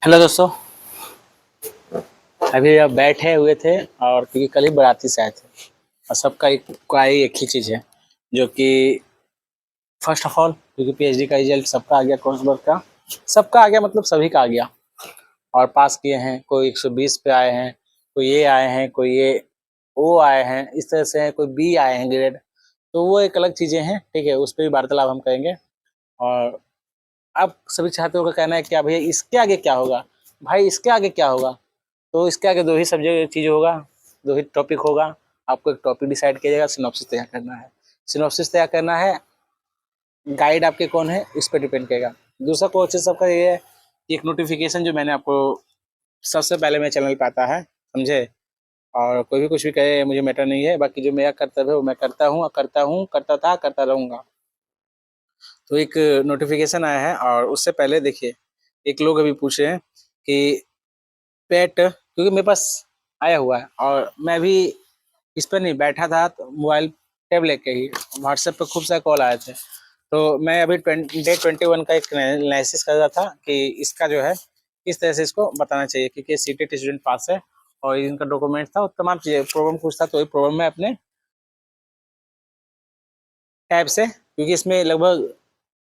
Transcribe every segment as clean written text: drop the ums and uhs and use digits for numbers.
Hello दोस्तों। अभी अब बैठे हुए थे और क्योंकि कल ही बाराती से आए थे और सबका एक ही चीज़ है जो कि फर्स्ट ऑफ ऑल क्योंकि पीएचडी का रिजल्ट सबका आ गया, कोर्स वर्क का सबका आ गया, मतलब सभी का आ गया और पास किए हैं। कोई 120 पे आए हैं, कोई ये आए हैं, कोई ये वो आए हैं, इस तरह से है, कोई बी आए हैं ग्रेड। तो वो एक अलग चीज़ें हैं, ठीक है, उस पर भी वार्तालाप हम करेंगे। और अब सभी छात्रों का कहना है कि भैया इसके आगे क्या होगा, भाई इसके आगे क्या होगा। तो इसके आगे दो ही सब्जेक्ट चीज़ होगा, दो ही टॉपिक होगा। आपको एक टॉपिक डिसाइड किया जाएगा, सिनॉप्सिस तैयार करना है। सिनॉप्सिस तैयार करना है, गाइड आपके कौन है इस पर डिपेंड करेगा। दूसरा क्वेश्चन सबका ये है कि एक नोटिफिकेशन जो मैंने आपको सबसे पहले मेरे चैनल पे आता है, समझे। और कोई भी कुछ भी कहे मुझे मैटर नहीं है, बाकी जो मेरा कर्तव्य है वो मैं करता हूँ, करता हूँ, करता था, करता रहूँगा। तो एक नोटिफिकेशन आया है और उससे पहले देखिए, एक लोग अभी पूछे हैं कि पेट, क्योंकि मेरे पास आया हुआ है और मैं भी इस पर नहीं बैठा था, तो मोबाइल टैब लेके ही व्हाट्सएप पे खूब सारे कॉल आए थे। तो मैं अभी डे 21 का एक एनालिसिस कर रहा था कि इसका जो है किस तरह से इसको बताना चाहिए, क्योंकि सीटेट स्टूडेंट पास है और इनका डॉक्यूमेंट था और तमाम चीज़ें प्रॉब्लम कुछ था, तो ये प्रॉब्लम मैं अपने टैब से, क्योंकि इसमें लगभग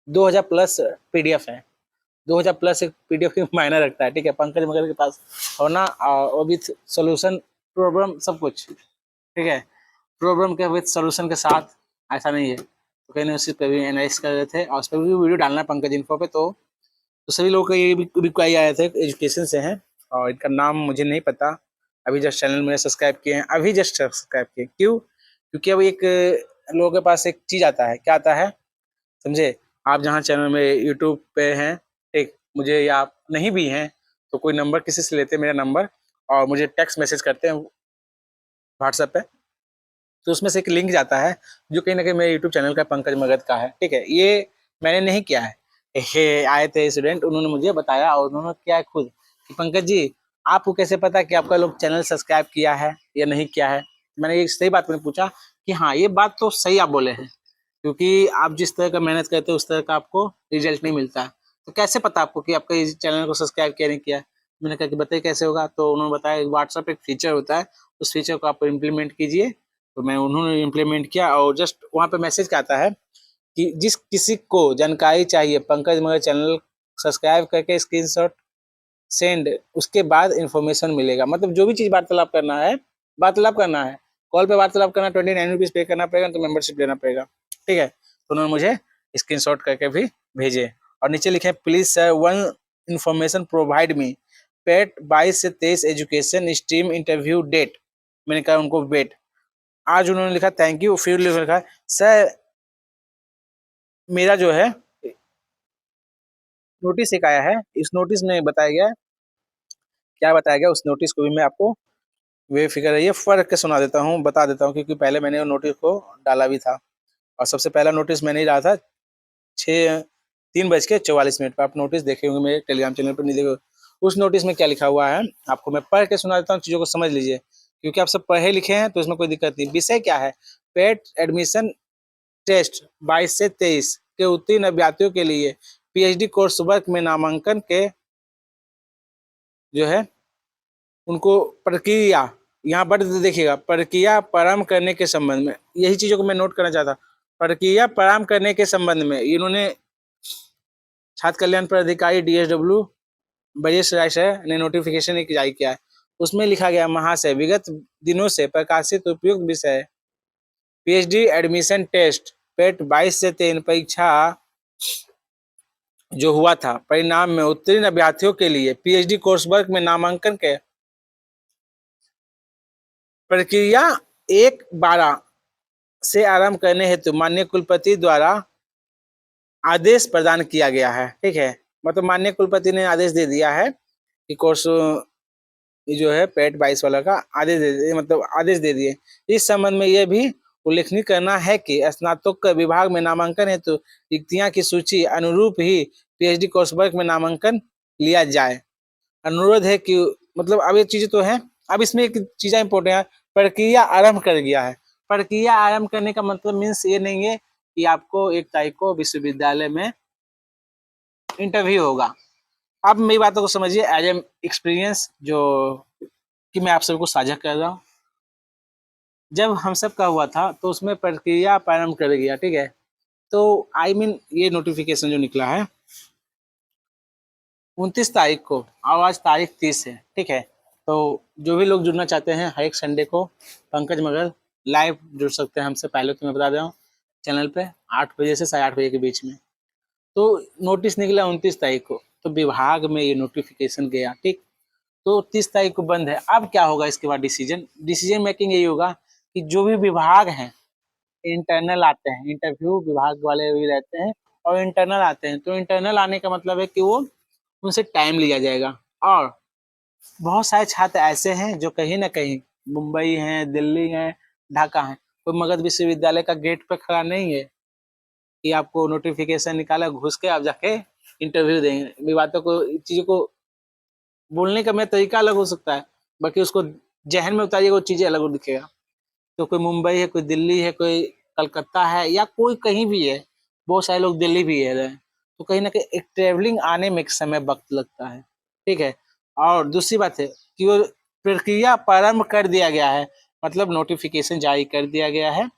2000 प्लस पीडीएफ है। 2000 प्लस एक पीडीएफ की मायने रखता है, ठीक है। पंकज मगर के पास होना और विथ सोल्यूशन, प्रॉब्लम सब कुछ, ठीक है। प्रॉब्लम के विथ सोल्यूशन के साथ, ऐसा नहीं है। तो कहीं ना उसी पे भी एनालाइज कर रहे थे और उस पर भी वीडियो डालना है पंकज इन्फो पे। तो सभी लोगों का ये रिक्वाई आए थे, एजुकेशन से हैं और इनका नाम मुझे नहीं पता। अभी जस्ट चैनल मैंने सब्सक्राइब किए हैं, अभी जस्ट सब्सक्राइब किए। क्यों? क्योंकि अब एक लोगों के पास एक चीज़ आता है, क्या आता है, समझे। आप जहाँ चैनल में यूट्यूब पे हैं, ठीक, मुझे या आप नहीं भी हैं, तो कोई नंबर किसी से लेते हैं मेरा नंबर और मुझे टेक्स्ट मैसेज करते हैं व्हाट्सएप पे। तो उसमें से एक लिंक जाता है जो कहीं ना कहीं मेरे यूट्यूब चैनल का पंकज मगध का है, ठीक है। ये मैंने नहीं किया है, ये आए थे स्टूडेंट, उन्होंने मुझे बताया और उन्होंने किया है खुद कि पंकज जी आपको कैसे पता कि आपका लोग चैनल सब्सक्राइब किया है या नहीं किया है। मैंने ये सही बात मैंने पूछा कि हाँ ये बात तो सही आप बोले हैं, क्योंकि आप जिस तरह का मेहनत करते हो उस तरह का आपको रिजल्ट नहीं मिलता है। तो कैसे पता आपको कि आपका इस चैनल को सब्सक्राइब किया नहीं किया। मैंने कहा कि बताइए कैसे होगा। तो उन्होंने बताया व्हाट्सएप एक फीचर होता है, उस फीचर को आप इम्प्लीमेंट कीजिए। तो मैं उन्होंने इम्प्लीमेंट किया और जस्ट वहाँ पे मैसेज क्या आता है कि जिस किसी को जानकारी चाहिए पंकज मगर चैनल सब्सक्राइब करके स्क्रीनशॉट सेंड, उसके बाद इन्फॉर्मेशन मिलेगा। मतलब जो भी चीज़ वार्तालाप करना है, वार्तालाप करना है, कॉल पे वार्तालाप करना, 29 रुपीज़ पे करना पड़ेगा, तो मेंबरशिप लेना पड़ेगा, ठीक है। तो उन्होंने मुझे स्क्रीनशॉट करके भी भेजे और नीचे लिखे please sir one information provide me पेट 22 से 23 एजुकेशन स्ट्रीम इंटरव्यू डेट। मैंने कहा उनको वेट। आज उन्होंने लिखा थैंक यू, फिर लिखा सर मेरा जो है नोटिस एक आया है, इस नोटिस में बताया गया, क्या बताया गया उस नोटिस को भी मैं आपको बेफिक्र रहिए पढ़ के सुना देता हूँ, बता देता हूँ, क्योंकि पहले मैंने नोटिस को डाला भी था और सबसे पहला नोटिस मैंने ही डाला था 3:44 पर। आप नोटिस देखे होंगे मेरे टेलीग्राम चैनल पर, नहीं देखे। उस नोटिस में क्या लिखा हुआ है आपको मैं पढ़ के सुना देता हूँ, चीज़ों को समझ लीजिए, क्योंकि आप सब पढ़े लिखे हैं तो इसमें कोई दिक्कत नहीं। विषय क्या है, पेट एडमिशन टेस्ट 22 से 23 के उत्तीर्ण अभ्यर्थियों के लिए पीएचडी कोर्स वर्क में नामांकन के जो है उनको प्रक्रिया, यहाँ पर देखिएगा, प्रक्रिया प्रारंभ करने के संबंध में, यही चीज़ों को मैं नोट करना चाहता। प्रक्रिया प्रारंभ करने के संबंध में इन्होंने छात्र कल्याण पदाधिकारी डीएसडब्ल्यू ब्रजेश राय सर ने नोटिफिकेशन एक जारी किया है। उसमें लिखा गया महाशय विगत दिनों से प्रकाशित उपयुक्त विषय पीएचडी एडमिशन टेस्ट पेट 22 से 23 परीक्षा जो हुआ था, परिणाम में उत्तीर्ण अभ्यर्थियों के लिए पीएचडी कोर्स वर्क में नामांकन के प्रक्रिया 1/12 से आरंभ करने हेतु माननीय कुलपति द्वारा आदेश प्रदान किया गया है, ठीक है। मतलब माननीय कुलपति ने आदेश दे दिया है कि कोर्स ये जो है पेट 22 वाला का आदेश दे दिए, मतलब आदेश दे दिए। इस संबंध में यह भी उल्लेखनीय करना है कि स्नातक विभाग में नामांकन हेतु रिक्तियां की सूची अनुरूप ही पीएचडी कोर्स वर्क में नामांकन लिया जाए। अनुरोध है कि, मतलब अब ये चीजें तो है, अब इसमें एक चीज इंपॉर्टेंट है, प्रक्रिया आरंभ कर गया है। प्रक्रिया आरंभ करने का मतलब मीन्स ये नहीं है कि आपको 1 तारीख को विश्वविद्यालय में इंटरव्यू होगा अब मेरी बातों को समझिए एज ए एक्सपीरियंस जो कि मैं आप सबको साझा कर रहा हूँ। जब हम सब का हुआ था तो उसमें प्रक्रिया प्रारंभ कर गया, ठीक है। तो आई मीन ये नोटिफिकेशन जो निकला है 29 तारीख को, और आज तारीख 30 है, ठीक है। तो जो भी लोग जुड़ना चाहते हैं हर एक संडे को पंकज मगर लाइव जुड़ सकते हैं हमसे। पहले तो मैं बता रहा हूँ चैनल पे 8 बजे से 8:30 बजे के बीच में। तो नोटिस निकला 29 तारीख को, तो विभाग में ये नोटिफिकेशन गया, ठीक। तो 30 तारीख को बंद है। अब क्या होगा इसके बाद डिसीजन डिसीजन मेकिंग यही होगा कि जो भी विभाग हैं इंटरनल आते हैं, इंटरव्यू विभाग वाले भी रहते हैं और इंटरनल आते हैं। तो इंटरनल आने का मतलब है कि वो उनसे टाइम लिया जाएगा। और बहुत सारे छात्र ऐसे हैं जो कहीं ना कहीं मुंबई हैं, दिल्ली हैं, ढाका हैं, कोई मगध विश्वविद्यालय का गेट पे खड़ा नहीं है कि आपको नोटिफिकेशन निकाला घुस के आप जाके इंटरव्यू देंगे। मेरी बातों को चीजों को बोलने का मेरा तरीका अलग हो सकता है, बाकी उसको जहन में उतारिएगा वो चीजें अलग दिखेगा। तो कोई मुंबई है, कोई दिल्ली है, कोई कलकत्ता है, या कोई कहीं भी है, बहुत सारे लोग दिल्ली भी है, तो कहीं ना कहीं एक ट्रेवलिंग आने में एक समय वक्त लगता है, ठीक है। और दूसरी बात है कि वो प्रक्रिया प्रारंभ कर दिया गया है, मतलब नोटिफिकेशन जारी कर दिया गया है।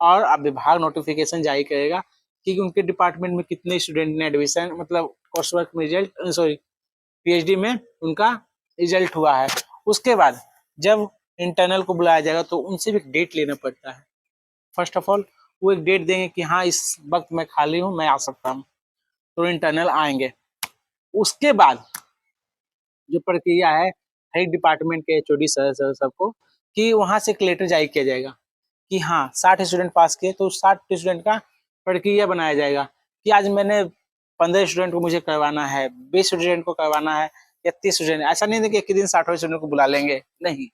और अब विभाग नोटिफिकेशन जारी करेगा कि उनके डिपार्टमेंट में कितने स्टूडेंट ने एडमिशन, मतलब कोर्स वर्क में रिजल्ट, सॉरी पीएचडी में उनका रिजल्ट हुआ है। उसके बाद जब इंटरनल को बुलाया जाएगा तो उनसे भी एक डेट लेना पड़ता है। फर्स्ट ऑफ ऑल वो एक डेट देंगे कि हाँ इस वक्त मैं खाली हूँ, मैं आ सकता हूँ, तो इंटरनल आएंगे। उसके बाद जो प्रक्रिया है हर एक डिपार्टमेंट के एचओडी सर सबको कि वहां से एक लेटर जारी किया जाएगा कि हाँ 60 स्टूडेंट पास किए, तो 60 स्टूडेंट का प्रक्रिया बनाया जाएगा कि आज मैंने 15 स्टूडेंट को मुझे करवाना है, 20 स्टूडेंट को करवाना है, या 30 स्टूडेंट। ऐसा नहीं है कि एक ही दिन 60 स्टूडेंट को बुला लेंगे, नहीं,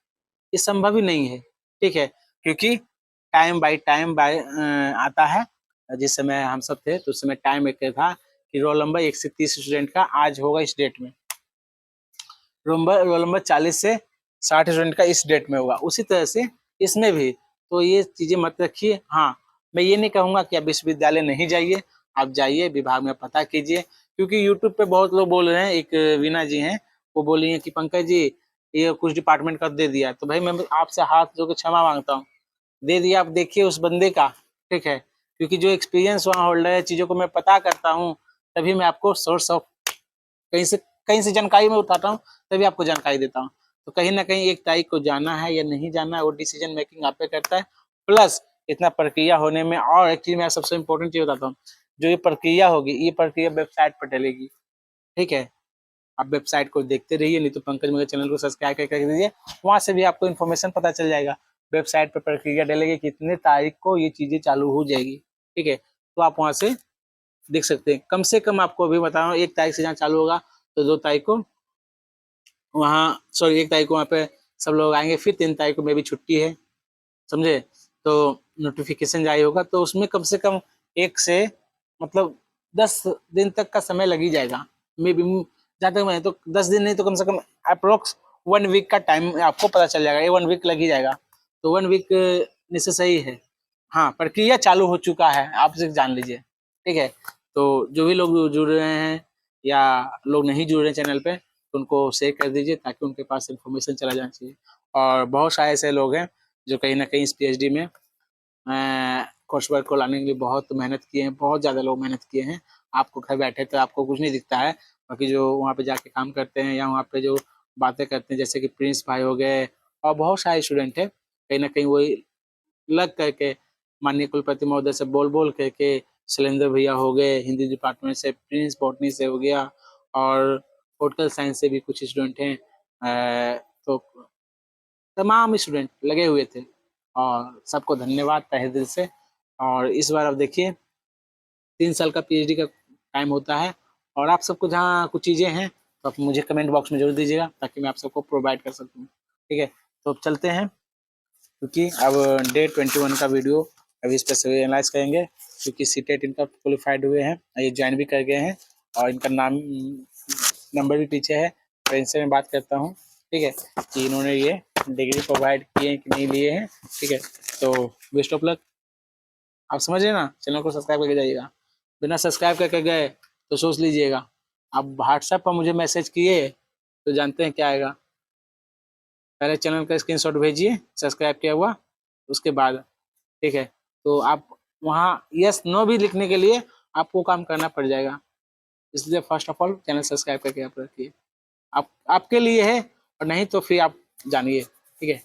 ये संभव ही नहीं है, ठीक है। क्योंकि टाइम बाय आता है। जिस समय हम सब थे तो उस समय टाइम एक था कि रोल नंबर 1 से 30 स्टूडेंट का आज होगा इस डेट में, रोल नंबर 40 से 60 स्टूडेंट का इस डेट में होगा। उसी तरह से इसमें भी तो ये चीजें मत रखिए। हाँ, मैं ये नहीं कहूंगा कि आप विश्वविद्यालय नहीं जाइए, आप जाइए, विभाग में पता कीजिए। क्योंकि यूट्यूब पे बहुत लोग बोल रहे हैं, एक वीना जी हैं, वो बोली हैं कि पंकज जी ये कुछ डिपार्टमेंट का दे दिया। तो भाई मैं आपसे हाथ जोड़ के क्षमा मांगता हूँ, दे दिया, आप देखिए उस बंदे का, ठीक है। क्योंकि जो एक्सपीरियंस वहाँ होल्डर है, चीजों को मैं पता करता हूँ, तभी मैं आपको सोर्स ऑफ कहीं से जानकारी में उठाता हूँ, तभी आपको जानकारी देता हूँ। तो कहीं ना कहीं 1 तारीख को जाना है या नहीं जाना है वो डिसीजन मेकिंग आप पे करता है। प्लस इतना प्रक्रिया होने में और एक चीज मैं सबसे इम्पोर्टेंट चीज बताता हूँ, जो ये प्रक्रिया होगी ये प्रक्रिया वेबसाइट पर डलेगी, ठीक है। आप वेबसाइट को देखते रहिए, नहीं तो पंकज मेरे चैनल को सब्सक्राइब कर दीजिए, वहां से भी आपको इन्फॉर्मेशन पता चल जाएगा। वेबसाइट पर प्रक्रिया डलेगी, कितने तारीख को ये चीजें चालू हो जाएगी, ठीक है। तो आप वहां से देख सकते हैं। कम से कम आपको अभी बता रहा हूँ 1 तारीख से जहाँ चालू होगा तो 2 तारीख को वहाँ, सॉरी 1 तारीख को वहाँ पे सब लोग आएंगे, फिर 3 तारीख को मे भी छुट्टी है, समझे। तो नोटिफिकेशन जारी होगा तो उसमें कम से कम 1 से मतलब 10 दिन तक का समय लग ही जाएगा, मे बी। जहाँ तक मैं तो 10 दिन नहीं तो कम से कम अप्रोक्स 1 वीक का टाइम आपको पता चल जाएगा, ये 1 वीक लग ही जाएगा। तो 1 वीक नेसेसरी है। हाँ, प्रक्रिया चालू हो चुका है, आप सिर्फ जान लीजिए, ठीक है। तो जो भी लोग जुड़ रहे हैं या लोग नहीं जुड़ रहे हैं चैनल पे, तो उनको शेयर कर दीजिए ताकि उनके पास इन्फॉर्मेशन चला जाना चाहिए। और बहुत सारे ऐसे लोग हैं जो कहीं ना कहीं इस पीएचडी में कोर्स वर्क को लाने के लिए बहुत मेहनत किए हैं, बहुत ज़्यादा लोग मेहनत किए हैं। आपको घर बैठे तो आपको कुछ नहीं दिखता है, बाकी जो वहाँ पे जाके काम करते हैं या वहाँ पे जो बातें करते हैं, जैसे कि प्रिंस भाई हो गए और बहुत सारे स्टूडेंट हैं, कहीं ना कहीं वही लग करके माननीय कुलपति महोदय से बोल बोल करके, शैलेंद्र भैया हो गए हिंदी डिपार्टमेंट से, प्रिंस बॉटनी से हो गया, और पोर्टल साइंस से भी कुछ स्टूडेंट हैं। तो तमाम स्टूडेंट लगे हुए थे और सबको धन्यवाद तहे दिल से। और इस बार अब देखिए 3 साल का पीएचडी का टाइम होता है, और आप सबको जहाँ कुछ चीज़ें हैं तो आप मुझे कमेंट बॉक्स में जरूर दीजिएगा ताकि मैं आप सबको प्रोवाइड कर सकूँ, ठीक है। तो अब चलते हैं, क्योंकि अब डे 21 का वीडियो अभी इस पर से एनालाइज करेंगे, क्योंकि सीटेट इनका क्वालिफाइड हुए हैं, ये ज्वाइन भी कर गए हैं और इनका नाम नंबर भी पीछे है। तो इनसे मैं बात करता हूँ, ठीक है, कि इन्होंने ये डिग्री प्रोवाइड किए हैं कि नहीं लिए हैं, ठीक है। तो बेस्ट ऑफ लक। आप समझ रहे ना, चैनल को सब्सक्राइब करके जाइएगा, बिना सब्सक्राइब करके गए तो सोच लीजिएगा आप व्हाट्सएप पर मुझे मैसेज किए तो जानते हैं क्या आएगा। पहले चैनल का स्क्रीनशॉट भेजिए सब्सक्राइब किया हुआ, उसके बाद ठीक है। तो आप वहाँ यस नो भी लिखने के लिए आपको काम करना पड़ जाएगा, इसलिए first of all channel subscribe करके आप रखिए। आप आपके लिए है, और नहीं तो फिर आप जानिए, ठीक है।